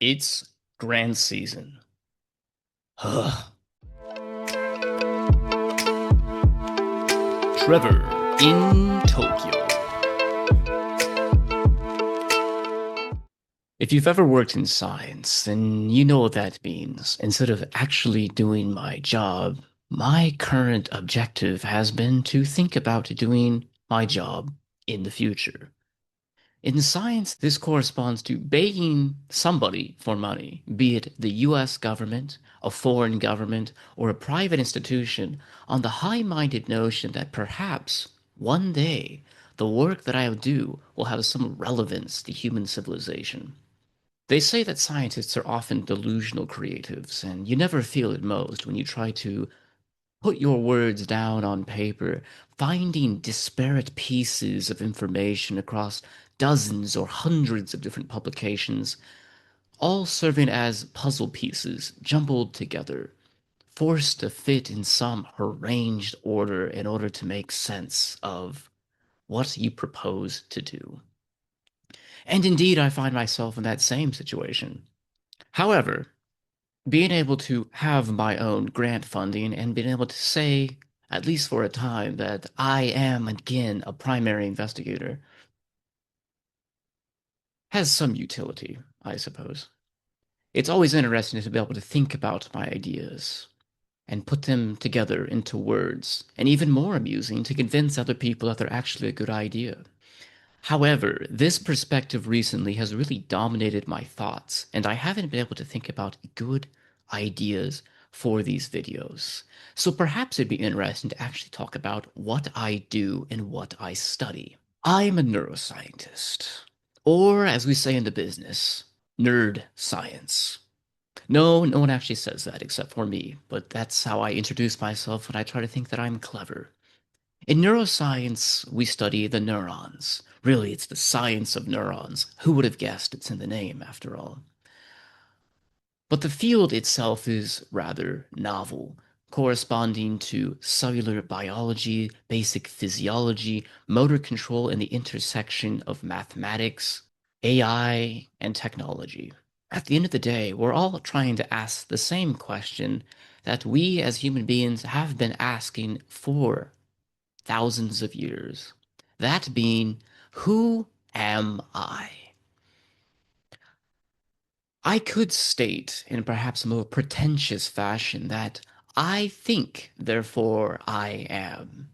It's grand season. Ugh. Trevor in Tokyo. If you've ever worked in science, then you know what that means. Instead of actually doing my job, my current objective has been to think about doing my job in the future. In science, this corresponds to begging somebody for money, be it the US government, a foreign government, or a private institution, on the high-minded notion that perhaps one day the work that I do will have some relevance to human civilization. They say that scientists are often delusional creatives, and you never feel it most when you try to put your words down on paper, finding disparate pieces of information across dozens or hundreds of different publications, all serving as puzzle pieces jumbled together, forced to fit in some arranged order in order to make sense of what you propose to do. And indeed, I find myself in that same situation. However, being able to have my own grant funding and being able to say, at least for a time, that I am again a primary investigator has some utility, I suppose. It's always interesting to be able to think about my ideas and put them together into words, and even more amusing to convince other people that they're actually a good idea. However, this perspective recently has really dominated my thoughts, and I haven't been able to think about good ideas for these videos. So perhaps it'd be interesting to actually talk about what I do and what I study. I'm a neuroscientist, or as we say in the business, nerd science. No, no one actually says that except for me, but that's how I introduce myself when I try to think that I'm clever. In neuroscience, we study the neurons. Really, it's the science of neurons. Who would have guessed it's in the name, after all? But the field itself is rather novel, corresponding to cellular biology, basic physiology, motor control, and the intersection of mathematics, AI, and technology. At the end of the day, we're all trying to ask the same question that we as human beings have been asking for thousands of years. That being, who am I? I could state in perhaps a more pretentious fashion that I think, therefore I am.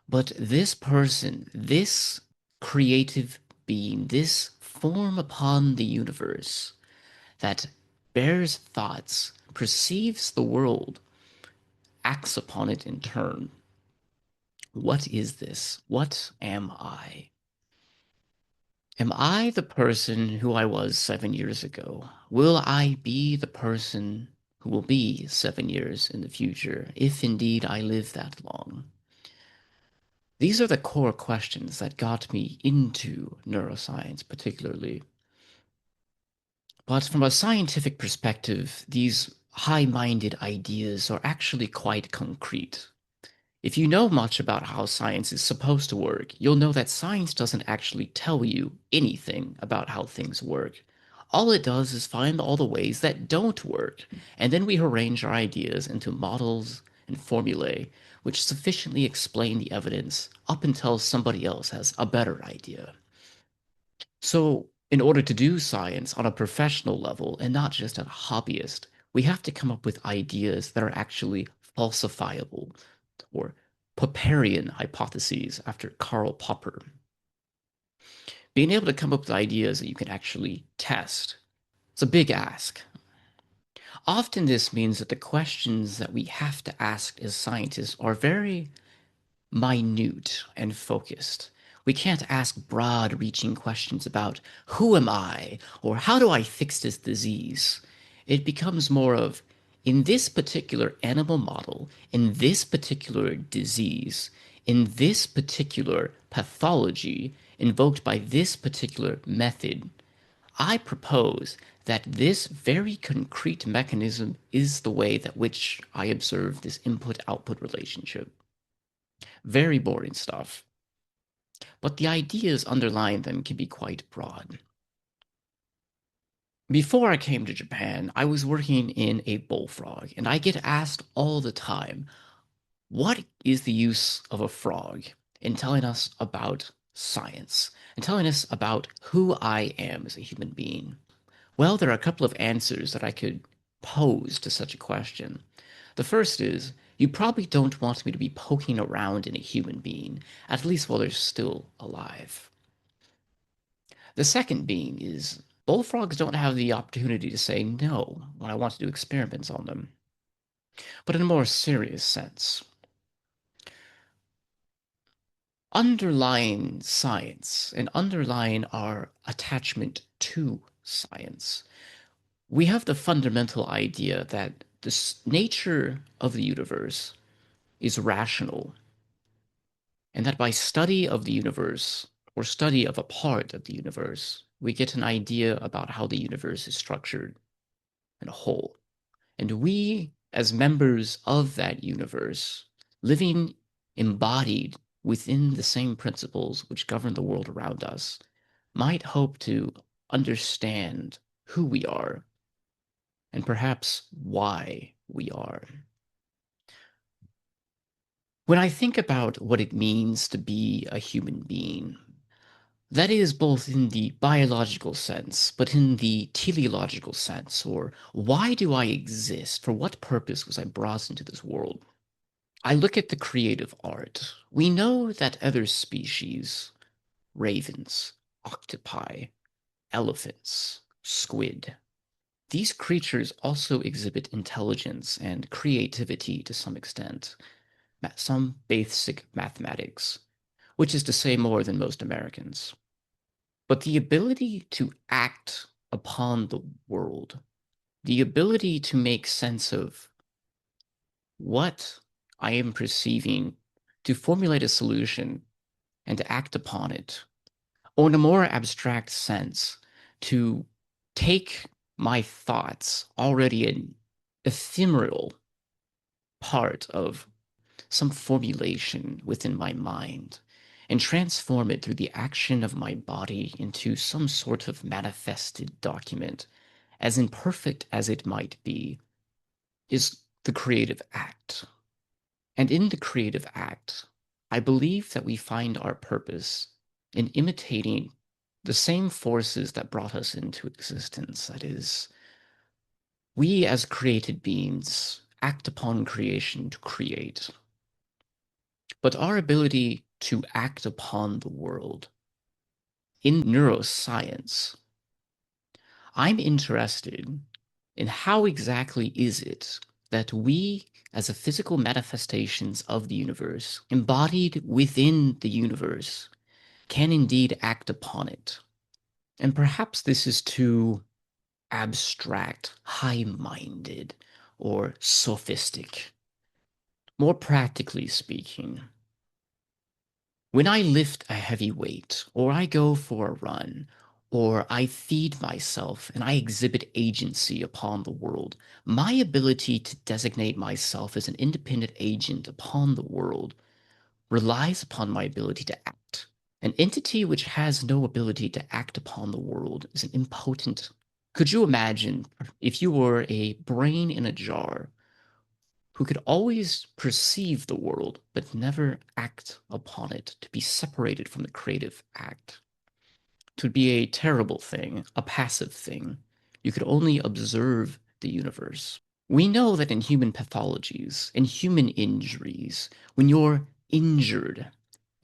But this person, this creative being, this form upon the universe that bears thoughts, perceives the world, acts upon it in turn. What is this? What am I? Am I the person who I was 7 years ago? Will I be the person who will be 7 years in the future, if indeed I live that long? These are the core questions that got me into neuroscience, particularly. But from a scientific perspective, these high-minded ideas are actually quite concrete. If you know much about how science is supposed to work, you'll know that science doesn't actually tell you anything about how things work. All it does is find all the ways that don't work, and then we arrange our ideas into models and formulae which sufficiently explain the evidence up until somebody else has a better idea. So, in order to do science on a professional level and not just a hobbyist, we have to come up with ideas that are actually falsifiable, or Popperian hypotheses after Karl Popper. Being able to come up with ideas that you can actually test. It's a big ask. Often this means that the questions that we have to ask as scientists are very minute and focused. We can't ask broad reaching questions about who am I or how do I fix this disease. It becomes more of, in this particular animal model, in this particular disease, in this particular pathology invoked by this particular method, I propose that this very concrete mechanism is the way that which I observe this input-output relationship. Very boring stuff. But the ideas underlying them can be quite broad. Before I came to Japan, I was working in a bullfrog, and I get asked all the time, what is the use of a frog in telling us about science and telling us about who I am as a human being? Well, there are a couple of answers that I could pose to such a question. The first is, you probably don't want me to be poking around in a human being, at least while they're still alive. The second being is, bullfrogs don't have the opportunity to say no when I want to do experiments on them. But in a more serious sense, underlying science and underlying our attachment to science, we have the fundamental idea that the nature of the universe is rational, and that by study of the universe, or study of a part of the universe, we get an idea about how the universe is structured in a whole. And we, as members of that universe, living embodied within the same principles which govern the world around us, might hope to understand who we are and perhaps why we are. When I think about what it means to be a human being, that is both in the biological sense, but in the teleological sense, or why do I exist? For what purpose was I brought into this world? I look at the creative art. We know that other species, ravens, octopi, elephants, squid, these creatures also exhibit intelligence and creativity to some extent, some basic mathematics, which is to say more than most Americans. But the ability to act upon the world, the ability to make sense of what I am perceiving, to formulate a solution and to act upon it, or in a more abstract sense, to take my thoughts, already an ephemeral part of some formulation within my mind, and transform it through the action of my body into some sort of manifested document, as imperfect as it might be, is the creative act. And in the creative act, I believe that we find our purpose in imitating the same forces that brought us into existence. That is, we as created beings act upon creation to create. But our ability to act upon the world in neuroscience, I'm interested in how exactly is it that we, as a physical manifestations of the universe, embodied within the universe, can indeed act upon it. And perhaps this is too abstract, high-minded, or sophistic. More practically speaking, when I lift a heavy weight, or I go for a run, or I feed myself and I exhibit agency upon the world, my ability to designate myself as an independent agent upon the world relies upon my ability to act. An entity which has no ability to act upon the world is an impotent. Could you imagine if you were a brain in a jar who could always perceive the world but never act upon it, to be separated from the creative act? It would be a terrible thing, a passive thing. You could only observe the universe. We know that in human pathologies, in human injuries, when you're injured,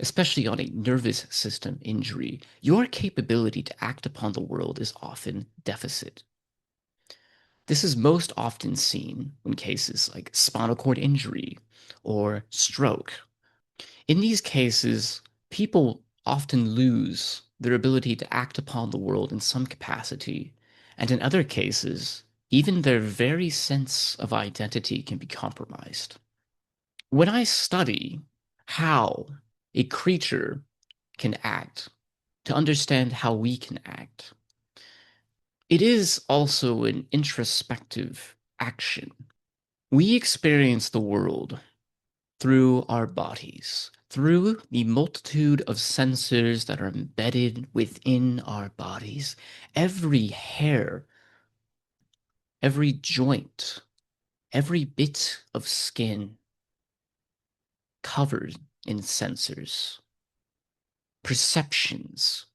especially on a nervous system injury, your capability to act upon the world is often deficit. This is most often seen in cases like spinal cord injury or stroke. In these cases, people often lose their ability to act upon the world in some capacity, and in other cases, even their very sense of identity can be compromised. When I study how a creature can act, to understand how we can act, it is also an introspective action. We experience the world through our bodies, through the multitude of sensors that are embedded within our bodies. Every hair every joint, every bit of skin covered in sensors, perceptions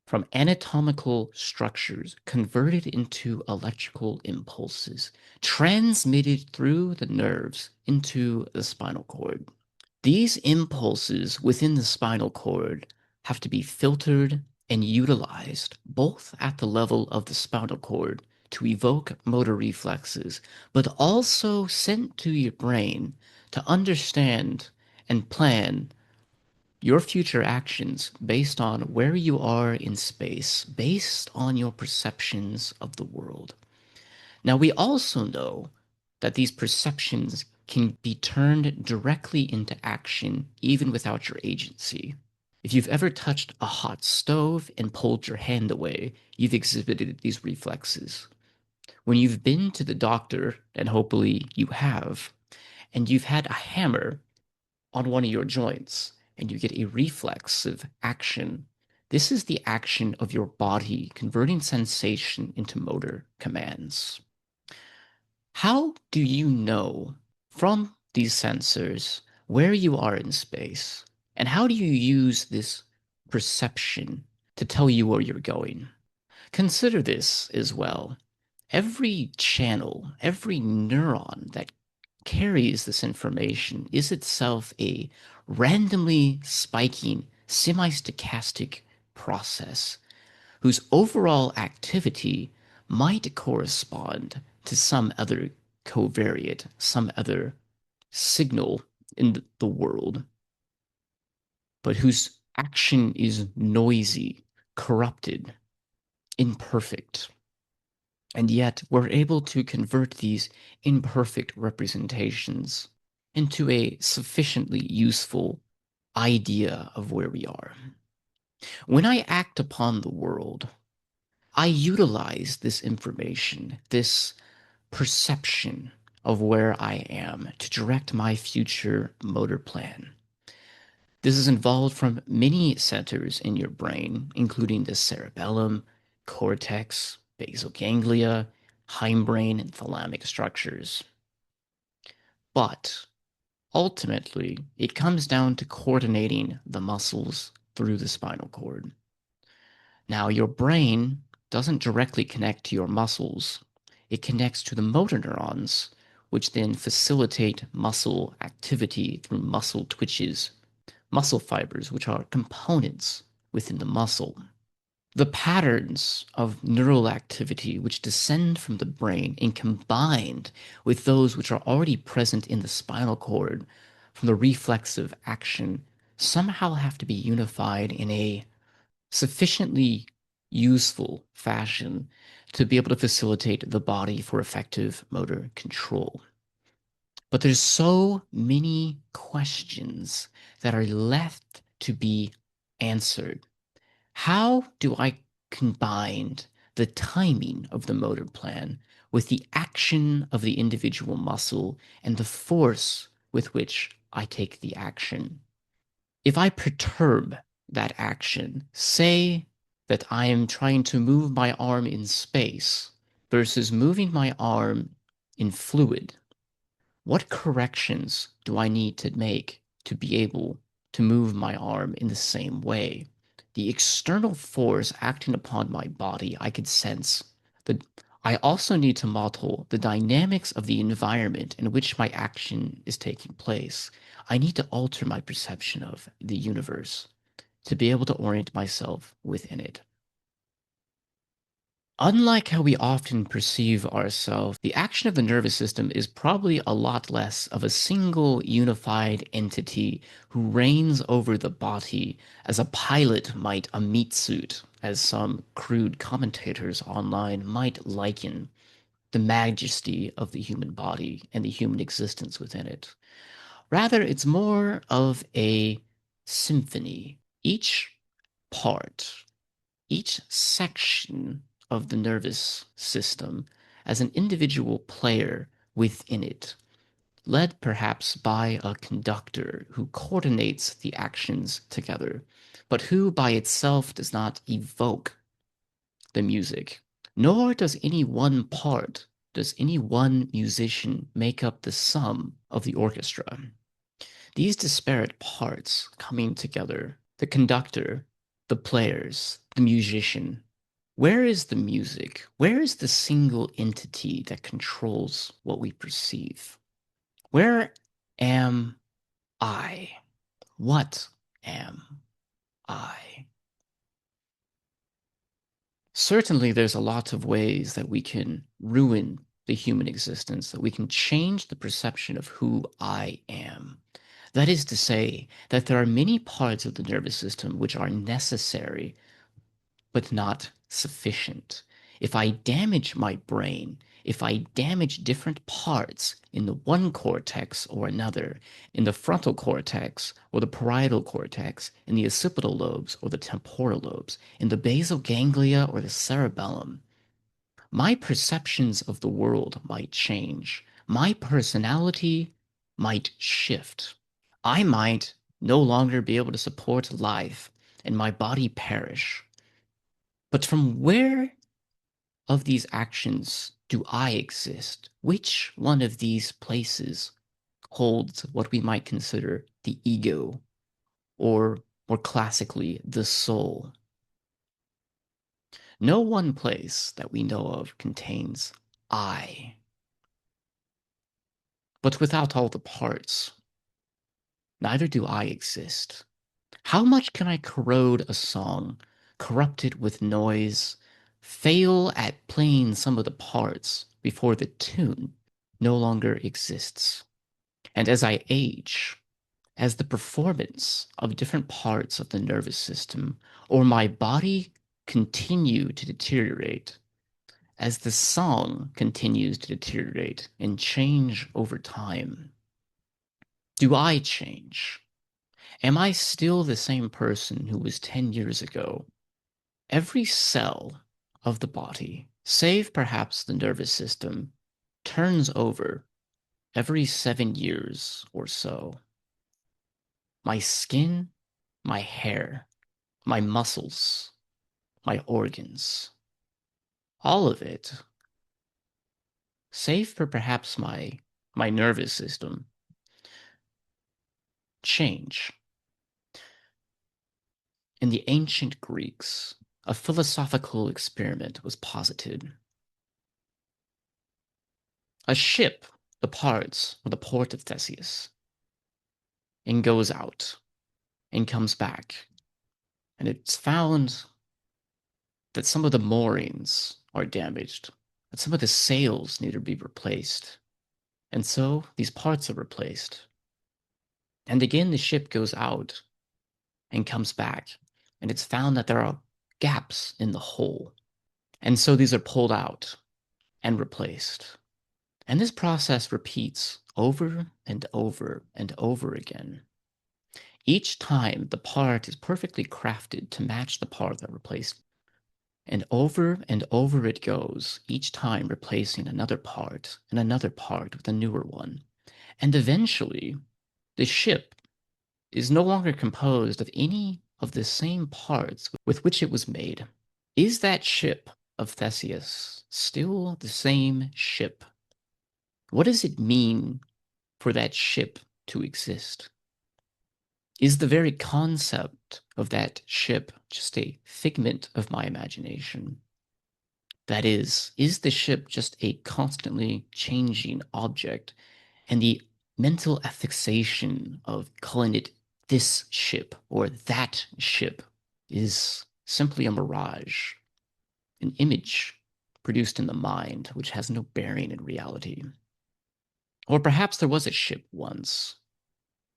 from anatomical structures converted into electrical impulses, transmitted through the nerves into the spinal cord. These impulses within the spinal cord have to be filtered and utilized both at the level of the spinal cord to evoke motor reflexes, but also sent to your brain to understand and plan your future actions based on where you are in space, based on your perceptions of the world. Now, we also know that these perceptions can be turned directly into action even without your agency. If you've ever touched a hot stove and pulled your hand away, you've exhibited these reflexes. When you've been to the doctor, and hopefully you have, and you've had a hammer on one of your joints and you get a reflexive action, this is the action of your body converting sensation into motor commands. How do you know from these sensors where you are in space? And how do you use this perception to tell you where you're going? Consider this as well. Every channel, every neuron that carries this information is itself a randomly spiking semi-stochastic process whose overall activity might correspond to some other covariate, some other signal in the world, but whose action is noisy, corrupted, imperfect. And yet we're able to convert these imperfect representations into a sufficiently useful idea of where we are. When I act upon the world, I utilize this information, this perception of where I am to direct my future motor plan. This is involved from many centers in your brain, including the cerebellum, cortex, basal ganglia, hindbrain, and thalamic structures. But ultimately, it comes down to coordinating the muscles through the spinal cord. Now, your brain doesn't directly connect to your muscles. It connects to the motor neurons, which then facilitate muscle activity through muscle twitches, muscle fibers, which are components within the muscle. The patterns of neural activity which descend from the brain and combined with those which are already present in the spinal cord from the reflexive action somehow have to be unified in a sufficiently useful fashion to be able to facilitate the body for effective motor control. But there's so many questions that are left to be answered. How do I combine the timing of the motor plan with the action of the individual muscle and the force with which I take the action? If I perturb that action, say that I am trying to move my arm in space versus moving my arm in fluid, what corrections do I need to make to be able to move my arm in the same way? The external force acting upon my body, I could sense. I also need to model the dynamics of the environment in which my action is taking place. I need to alter my perception of the universe to be able to orient myself within it. Unlike how we often perceive ourselves, the action of the nervous system is probably a lot less of a single unified entity who reigns over the body as a pilot might a meat suit, as some crude commentators online might liken the majesty of the human body and the human existence within it. Rather, it's more of a symphony. Each part, each section of the nervous system as an individual player within it, led perhaps by a conductor who coordinates the actions together, but who by itself does not evoke the music, nor does any one part does any one musician make up the sum of the orchestra? These disparate parts coming together, the conductor, the players, the musician. Where is the music? Where is the single entity that controls what we perceive? Where am I? What am I? Certainly, there's a lot of ways that we can ruin the human existence, that we can change the perception of who I am. That is to say, that there are many parts of the nervous system which are necessary but not sufficient. If I damage my brain, if I damage different parts in the one cortex or another, in the frontal cortex or the parietal cortex, in the occipital lobes or the temporal lobes, in the basal ganglia or the cerebellum, my perceptions of the world might change. My personality might shift. I might no longer be able to support life and my body perish. But from where of these actions do I exist? Which one of these places holds what we might consider the ego, or more classically, the soul? No one place that we know of contains I. But without all the parts, neither do I exist. How much can I corrode a song, corrupt it with noise, fail at playing some of the parts before the tune no longer exists? And as I age, as the performance of different parts of the nervous system or my body continue to deteriorate, as the song continues to deteriorate and change over time, do I change? Am I still the same person who was 10 years ago? Every cell of the body, save perhaps the nervous system, turns over every 7 years or so. My skin, my hair, my muscles, my organs, all of it, save for perhaps my nervous system, change. In the ancient Greeks, a philosophical experiment was posited. A ship departs from the port of Theseus and goes out and comes back, and it's found that some of the moorings are damaged, that some of the sails need to be replaced, and so these parts are replaced. And again, the ship goes out and comes back, and it's found that there are gaps in the hull, and so these are pulled out and replaced. And this process repeats over and over and over again. Each time the part is perfectly crafted to match the part that replaced, and over it goes, each time replacing another part and another part with a newer one. And eventually, the ship is no longer composed of any of the same parts with which it was made. Is that ship of Theseus still the same ship? What does it mean for that ship to exist? Is the very concept of that ship just a figment of my imagination? That is the ship just a constantly changing object, and the mental affixation of calling it this ship or that ship is simply a mirage, an image produced in the mind which has no bearing in reality? Or perhaps there was a ship once,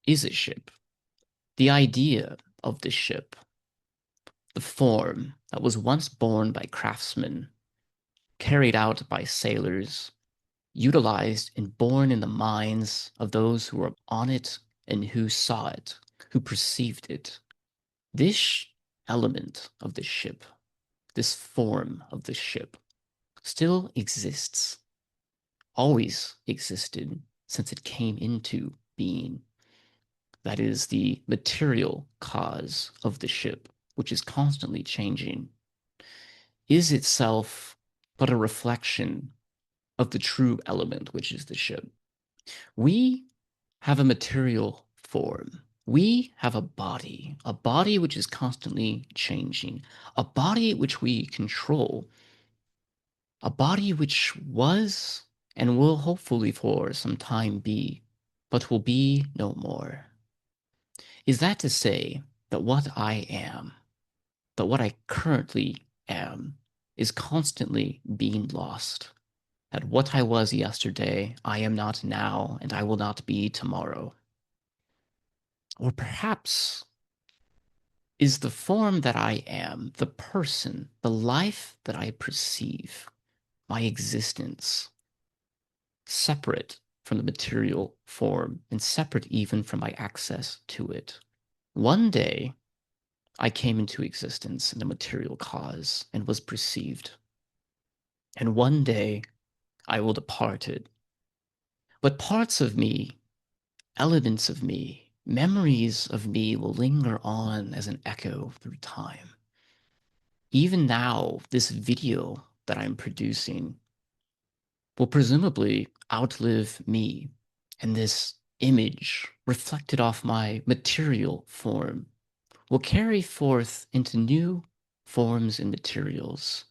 is a ship, the idea of the ship, the form that was once borne by craftsmen, carried out by sailors, utilized and born in the minds of those who were on it and who saw it, who perceived it. This element of the ship, this form of the ship, still exists, always existed since it came into being. That is the material cause of the ship, which is constantly changing, is itself but a reflection of the true element, which is the ship. We have a material form. We have a body which is constantly changing, a body which we control, a body which was and will hopefully for some time be, but will be no more. Is that to say that what I currently am, is constantly being lost? That what I was yesterday, I am not now, and I will not be tomorrow? Or perhaps is the form that I am, the person, the life that I perceive, my existence, separate from the material form and separate even from my access to it? One day, I came into existence in a material cause and was perceived. And one day, I will depart it. But parts of me, elements of me, memories of me will linger on as an echo through time. Even now, this video that I'm producing will presumably outlive me, and this image reflected off my material form will carry forth into new forms and materials,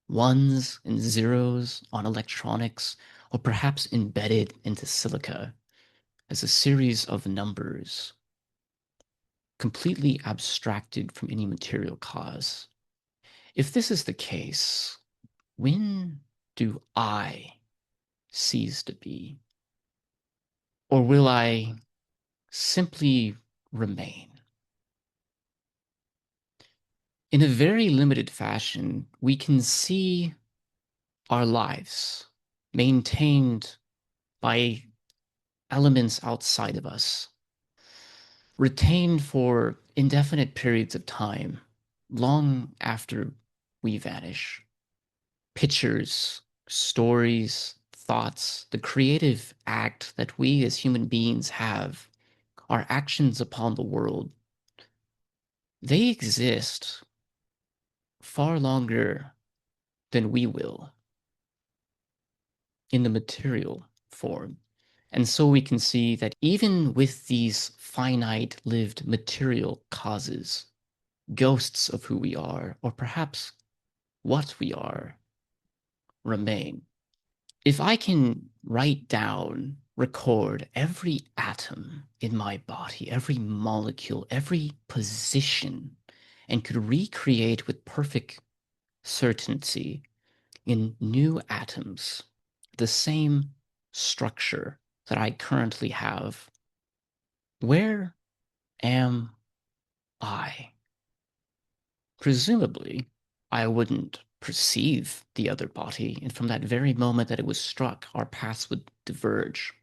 ones and zeros on electronics, or perhaps embedded into silica as a series of numbers, completely abstracted from any material cause. If this is the case, when do I cease to be? Or will I simply remain? In a very limited fashion, we can see our lives maintained by elements outside of us, retained for indefinite periods of time, long after we vanish. Pictures, stories, thoughts, the creative act that we as human beings have, our actions upon the world, they exist far longer than we will in the material form. And so we can see that even with these finite lived material causes, ghosts of who we are, or perhaps what we are, remain. If I can write down, record every atom in my body, every molecule, every position, and could recreate with perfect certainty in new atoms the same structure that I currently have, where am I? Presumably, I wouldn't perceive the other body, and from that very moment that it was struck, our paths would diverge.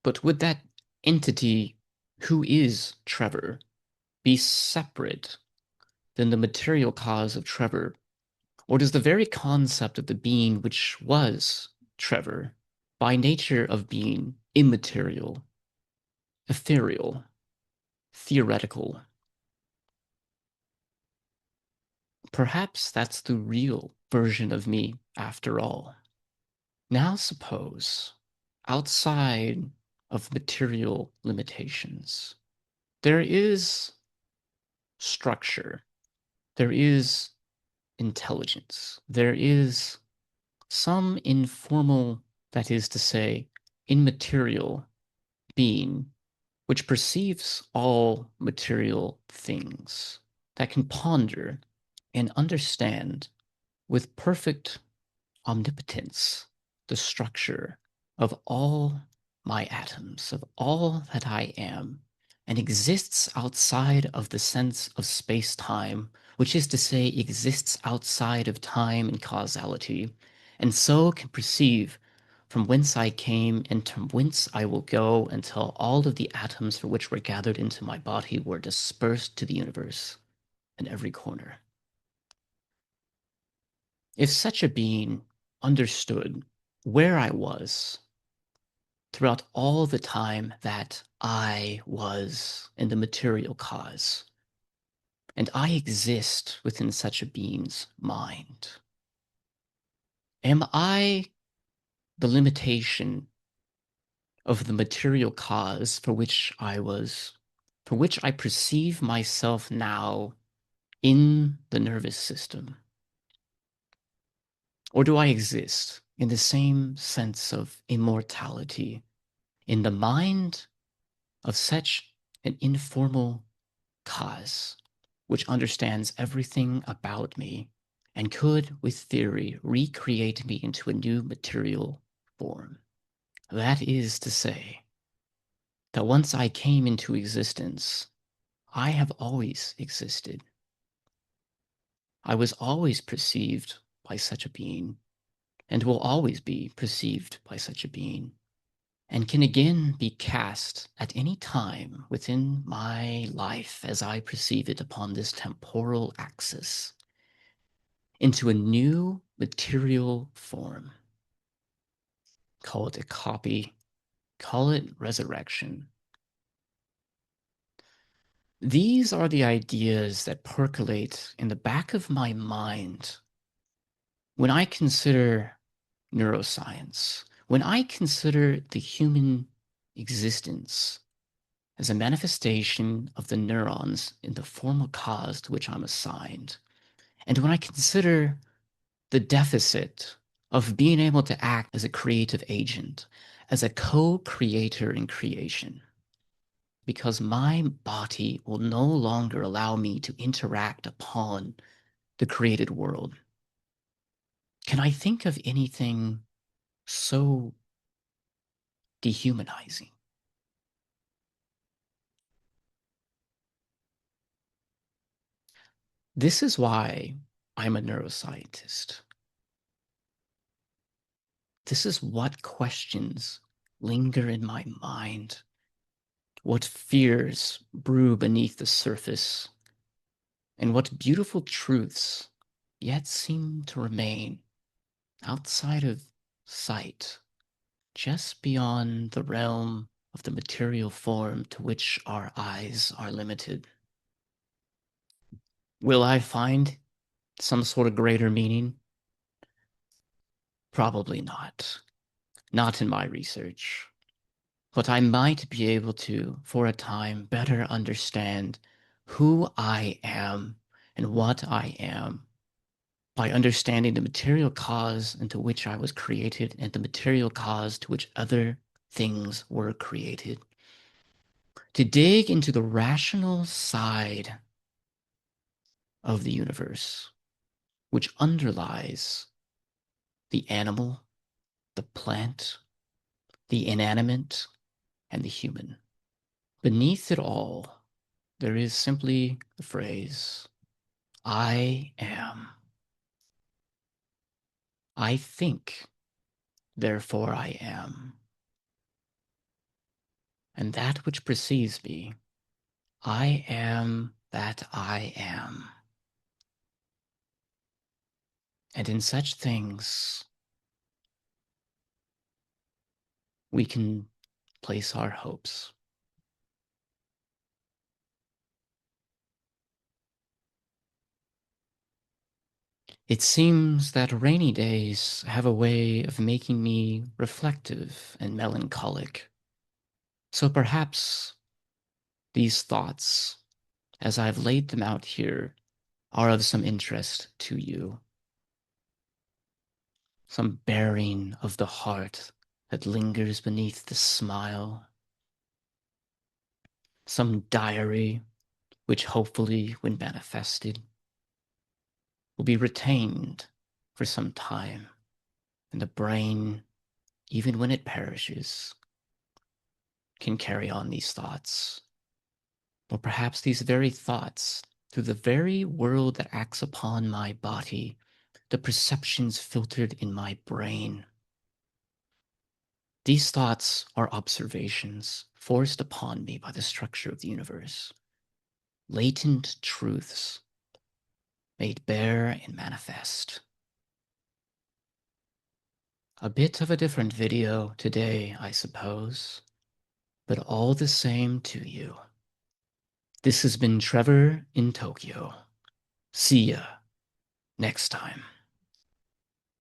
But would that entity, who is Trevor, be separate than the material cause of Trevor? Or does the very concept of the being which was Trevor, by nature of being immaterial, ethereal, theoretical, perhaps that's the real version of me after all? Now suppose, outside of material limitations, there is structure, there is intelligence, there is some informal, that is to say, immaterial being which perceives all material things, that can ponder and understand with perfect omnipotence the structure of all my atoms, of all that I am, and exists outside of the sense of space-time, which is to say, exists outside of time and causality, and so can perceive from whence I came and from whence I will go until all of the atoms for which were gathered into my body were dispersed to the universe in every corner. If such a being understood where I was throughout all the time that I was in the material cause, and I exist within such a being's mind, am I the limitation of the material cause for which I perceive myself now in the nervous system? Or do I exist in the same sense of immortality in the mind of such an informal cause, which understands everything about me and could, with theory, recreate me into a new material form? That is to say, that once I came into existence, I have always existed. I was always perceived by such a being, and will always be perceived by such a being, and can again be cast at any time within my life as I perceive it upon this temporal axis into a new material form. Call it a copy, call it resurrection. These are the ideas that percolate in the back of my mind when I consider neuroscience, when I consider the human existence as a manifestation of the neurons in the formal cause to which I'm assigned, and when I consider the deficit of being able to act as a creative agent, as a co-creator in creation, because my body will no longer allow me to interact upon the created world. Can I think of anything so dehumanizing? This is why I'm a neuroscientist. This is what questions linger in my mind, what fears brew beneath the surface, and what beautiful truths yet seem to remain outside of sight, just beyond the realm of the material form to which our eyes are limited. Will I find some sort of greater meaning? Probably not. Not in my research. But I might be able to, for a time, better understand who I am and what I am by understanding the material cause into which I was created and the material cause to which other things were created. To dig into the rational side of the universe, which underlies the animal, the plant, the inanimate, and the human. Beneath it all, there is simply the phrase, I am. I think, therefore I am. And that which perceives me, I am that I am. And in such things, we can place our hopes. It seems that rainy days have a way of making me reflective and melancholic. So perhaps these thoughts, as I've laid them out here, are of some interest to you. Some bearing of the heart that lingers beneath the smile. Some diary which hopefully, when manifested, will be retained for some time, and the brain, even when it perishes, can carry on these thoughts. Or perhaps these very thoughts, through the very world that acts upon my body, the perceptions filtered in my brain. These thoughts are observations forced upon me by the structure of the universe, latent truths made bare and manifest. A bit of a different video today, I suppose, but all the same to you. This has been Trevor in Tokyo. See ya next time.